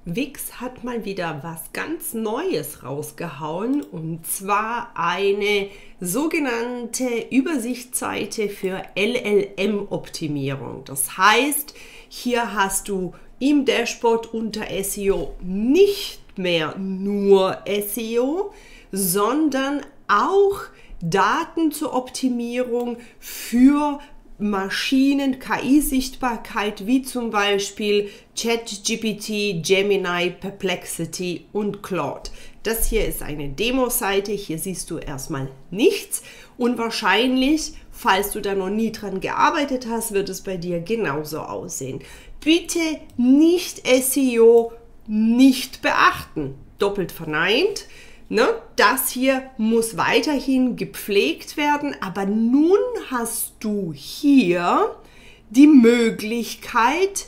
Wix hat mal wieder was ganz Neues rausgehauen, und zwar eine sogenannte Übersichtsseite für LLM-Optimierung. Das heißt, hier hast du im Dashboard unter SEO nicht mehr nur SEO, sondern auch Daten zur Optimierung für Maschinen, KI-Sichtbarkeit, wie zum Beispiel ChatGPT, Gemini, Perplexity und Claude. Das hier ist eine Demo-Seite, hier siehst du erstmal nichts und wahrscheinlich, falls du da noch nie dran gearbeitet hast, wird es bei dir genauso aussehen. Bitte nicht SEO nicht beachten, doppelt verneint. Ne, das hier muss weiterhin gepflegt werden, aber nun hast du hier die Möglichkeit,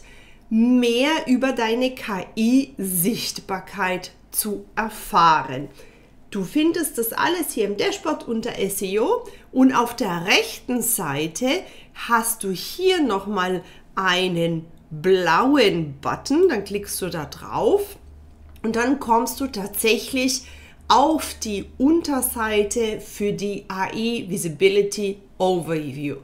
mehr über deine KI-Sichtbarkeit zu erfahren. Du findest das alles hier im Dashboard unter SEO und auf der rechten Seite hast du hier nochmal einen blauen Button, dann klickst du da drauf und dann kommst du tatsächlich auf die Unterseite für die AI Visibility Overview.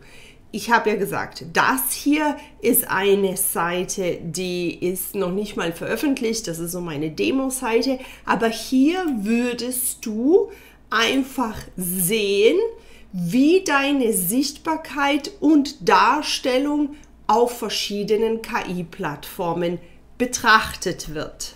Ich habe ja gesagt, das hier ist eine Seite, die ist noch nicht mal veröffentlicht, das ist so meine Demo-Seite, aber hier würdest du einfach sehen, wie deine Sichtbarkeit und Darstellung auf verschiedenen KI-Plattformen betrachtet wird.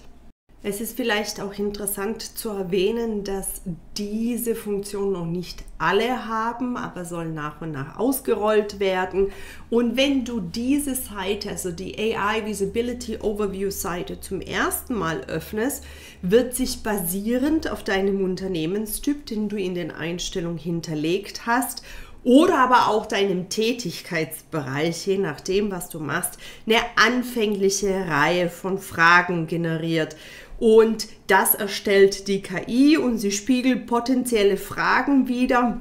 Es ist vielleicht auch interessant zu erwähnen, dass diese Funktion noch nicht alle haben, aber soll nach und nach ausgerollt werden. Und wenn du diese Seite, also die AI Visibility Overview Seite, zum ersten Mal öffnest, wird sich basierend auf deinem Unternehmenstyp, den du in den Einstellungen hinterlegt hast, oder aber auch deinem Tätigkeitsbereich, je nachdem, was du machst, eine anfängliche Reihe von Fragen generiert. Und das erstellt die KI und sie spiegelt potenzielle Fragen wider,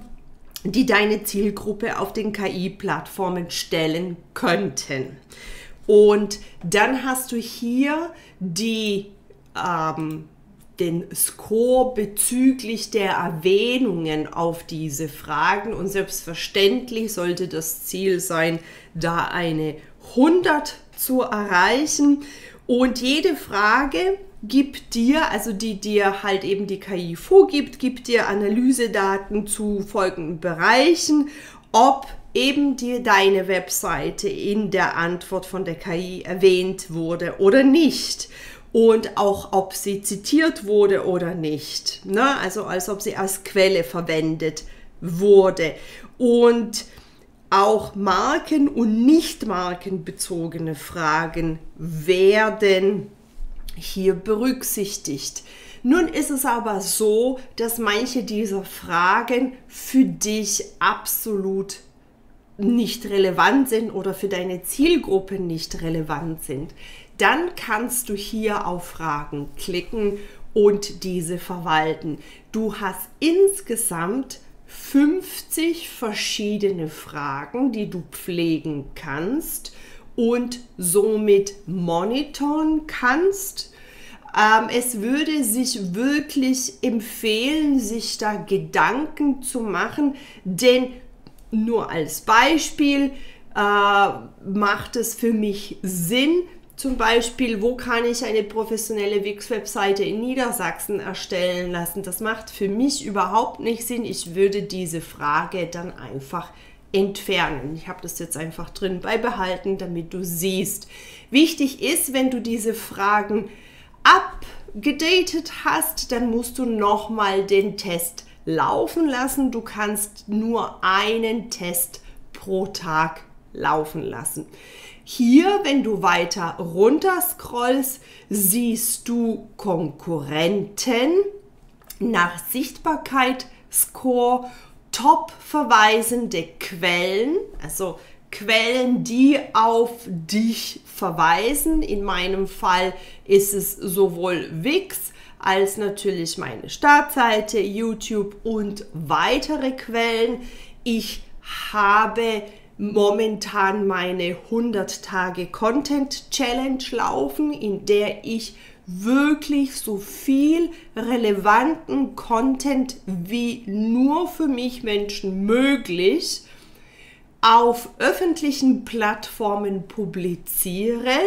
die deine Zielgruppe auf den KI-Plattformen stellen könnten. Und dann hast du hier den Score bezüglich der Erwähnungen auf diese Fragen, und selbstverständlich sollte das Ziel sein, da eine 100 zu erreichen, und jede Frage gibt dir, also die dir halt eben die KI vorgibt, gibt dir Analysedaten zu folgenden Bereichen, ob eben dir deine Webseite in der Antwort von der KI erwähnt wurde oder nicht. Und auch, ob sie zitiert wurde oder nicht. Ne? Also als ob sie als Quelle verwendet wurde. Und auch marken- und nicht markenbezogene Fragen werden hier berücksichtigt. Nun ist es aber so, dass manche dieser Fragen für dich absolut nicht relevant sind oder für deine Zielgruppe nicht relevant sind. Dann kannst du hier auf Fragen klicken und diese verwalten. Du hast insgesamt 50 verschiedene Fragen, die du pflegen kannst und somit monitoren kannst. Es würde sich wirklich empfehlen, sich da Gedanken zu machen, denn nur als Beispiel macht es für mich Sinn, zum Beispiel, wo kann ich eine professionelle Wix-Webseite in Niedersachsen erstellen lassen? Das macht für mich überhaupt nicht Sinn. Ich würde diese Frage dann einfach entfernen. Ich habe das jetzt einfach drin beibehalten, damit du siehst. Wichtig ist, wenn du diese Fragen abgedatet hast, dann musst du nochmal den Test laufen lassen. Du kannst nur einen Test pro Tag laufen lassen. Hier, wenn du weiter runter scrollst, siehst du Konkurrenten nach Sichtbarkeit, Score, top verweisende Quellen, also Quellen, die auf dich verweisen. In meinem Fall ist es sowohl Wix als natürlich meine Startseite, YouTube und weitere Quellen. Ich habe momentan meine 100 Tage Content Challenge laufen, in der ich wirklich so viel relevanten Content wie nur für mich Menschen möglich auf öffentlichen Plattformen publiziere,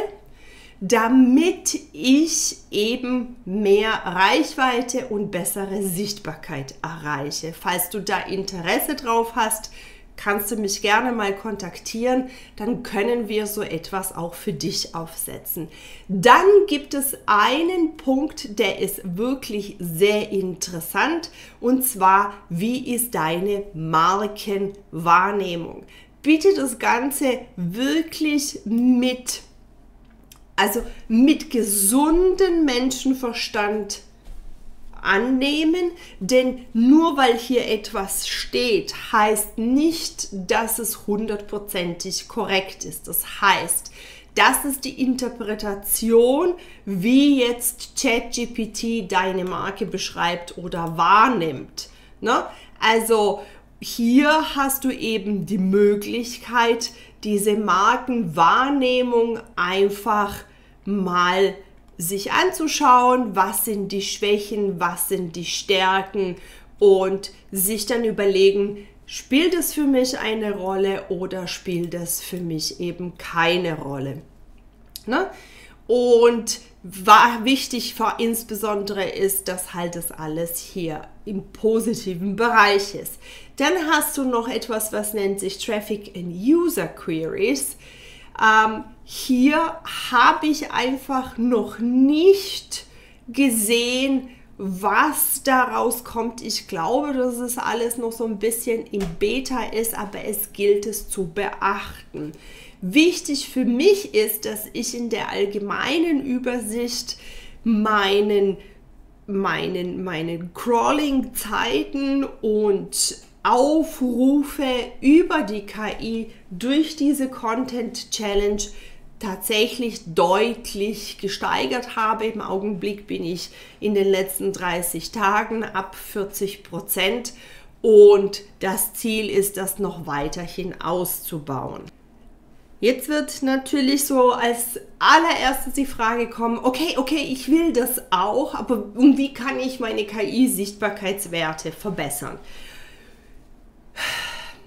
damit ich eben mehr Reichweite und bessere Sichtbarkeit erreiche. Falls du da Interesse drauf hast, kannst du mich gerne mal kontaktieren, dann können wir so etwas auch für dich aufsetzen. Dann gibt es einen Punkt, der ist wirklich sehr interessant, und zwar, wie ist deine Markenwahrnehmung? Bitte das Ganze wirklich mit gesundem Menschenverstand annehmen, denn nur weil hier etwas steht, heißt nicht, dass es 100%ig korrekt ist. Das heißt, das ist die Interpretation, wie jetzt ChatGPT deine Marke beschreibt oder wahrnimmt. Ne? Also hier hast du eben die Möglichkeit, diese Markenwahrnehmung einfach mal sich anzuschauen, was sind die Schwächen, was sind die Stärken, und sich dann überlegen, spielt es für mich eine Rolle oder spielt es für mich eben keine Rolle. Ne? Und wichtig insbesondere ist, dass halt das alles hier im positiven Bereich ist. Dann hast du noch etwas, was nennt sich Traffic and User Queries. Hier habe ich einfach noch nicht gesehen, was daraus kommt. Ich glaube, dass es alles noch so ein bisschen im Beta ist, aber es gilt es zu beachten. Wichtig für mich ist, dass ich in der allgemeinen Übersicht meine Crawling-Zeiten und Aufrufe über die KI durch diese Content Challenge tatsächlich deutlich gesteigert habe. Im Augenblick bin ich in den letzten 30 Tagen ab 40% und das Ziel ist, das noch weiterhin auszubauen. Jetzt wird natürlich so als allererstes die Frage kommen, okay, ich will das auch, aber wie kann ich meine KI-Sichtbarkeitswerte verbessern?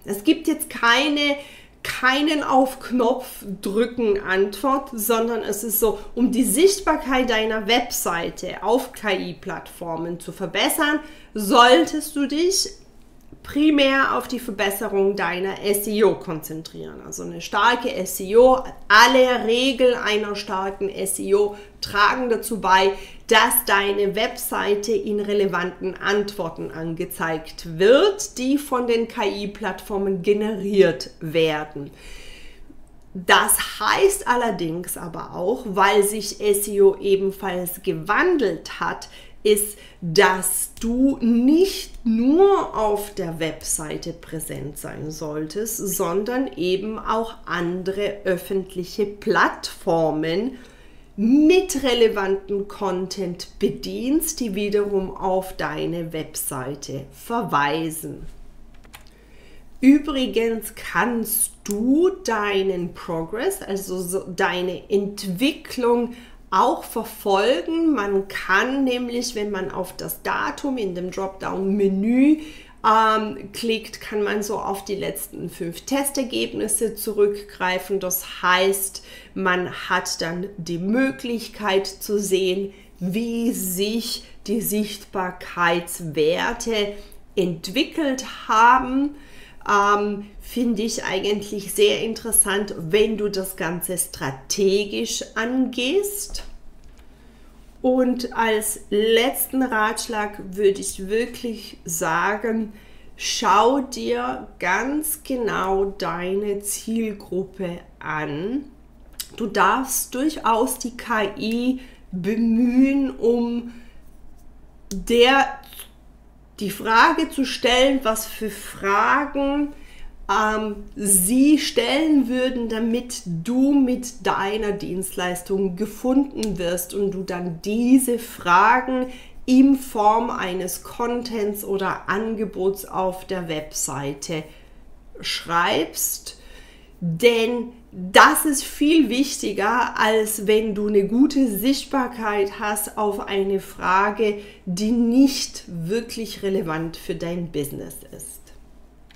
Es gibt jetzt keinen auf Knopf drücken Antwort, sondern es ist so, um die Sichtbarkeit deiner Webseite auf KI-Plattformen zu verbessern, solltest du dich primär auf die Verbesserung deiner SEO konzentrieren. Also eine starke SEO, alle Regeln einer starken SEO tragen dazu bei, dass deine Webseite in relevanten Antworten angezeigt wird, die von den KI-Plattformen generiert werden. Das heißt allerdings aber auch, weil sich SEO ebenfalls gewandelt hat, ist, dass du nicht nur auf der Webseite präsent sein solltest, sondern eben auch andere öffentliche Plattformen mit relevanten Content bedienst, die wiederum auf deine Webseite verweisen. Übrigens kannst du deinen Progress, also deine Entwicklung, auch verfolgen. Man kann nämlich, wenn man auf das Datum in dem Dropdown-Menü klickt, kann man so auf die letzten 5 Testergebnisse zurückgreifen. Das heißt, man hat dann die Möglichkeit zu sehen, wie sich die Sichtbarkeitswerte entwickelt haben. Finde ich eigentlich sehr interessant, wenn du das Ganze strategisch angehst. Und als letzten Ratschlag würde ich wirklich sagen, schau dir ganz genau deine Zielgruppe an. Du darfst durchaus die KI bemühen, um die Frage zu stellen, was für Fragen sie stellen würden, damit du mit deiner Dienstleistung gefunden wirst und du dann diese Fragen in Form eines Contents oder Angebots auf der Webseite schreibst. Denn das ist viel wichtiger, als wenn du eine gute Sichtbarkeit hast auf eine Frage, die nicht wirklich relevant für dein Business ist.